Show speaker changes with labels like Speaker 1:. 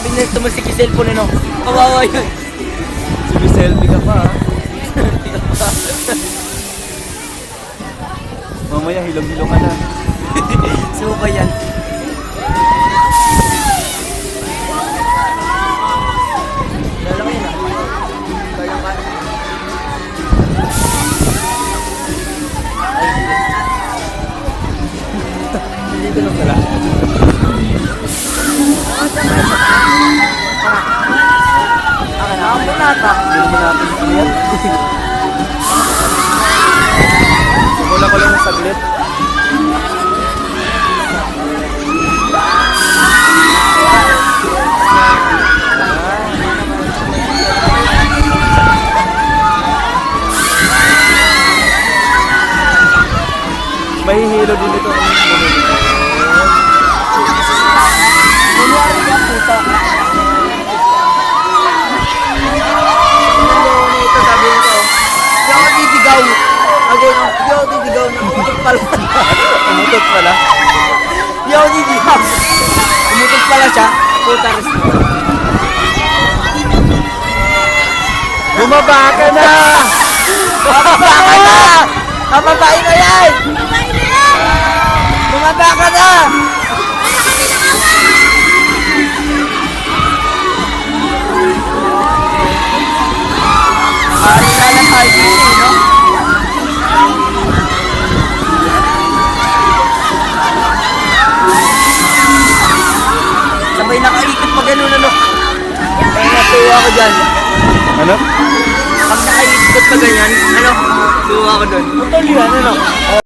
Speaker 1: Tumusik yung cellphone, ano? Kawawa yun.
Speaker 2: Sumiselfie ka pa, ha? Mamaya, hilong-hilong ka na.
Speaker 1: Suka yan. Lalaki na. Kaya ka.
Speaker 2: Hindi ko lang pala.
Speaker 1: Akin na, ako nata.
Speaker 2: Hindi naman natin ano yan. Wala ko lang ng saglit. Mahihilo din ito.
Speaker 1: Kunyari ka, puta. Ito, sabi nito. Hindi ako titigaw. Again, hindi ako titigaw. Umutot pala.
Speaker 2: Umutot pala.
Speaker 1: Hindi ako titigaw. Umutot pala siya. Puta, res mo.
Speaker 2: Bumaba ka na!
Speaker 1: Bumaba ka na! Kapabain mo yan! Bumaba ka na! Ari tayo ng parking eh, no? Sabay nakaikot pa ganun, ano? Kaya natuwa ko dyan.
Speaker 2: Ano?
Speaker 1: Pag nakaikot pa ganyan, ano? Tuwa ko dun.
Speaker 2: Putol yan, ano?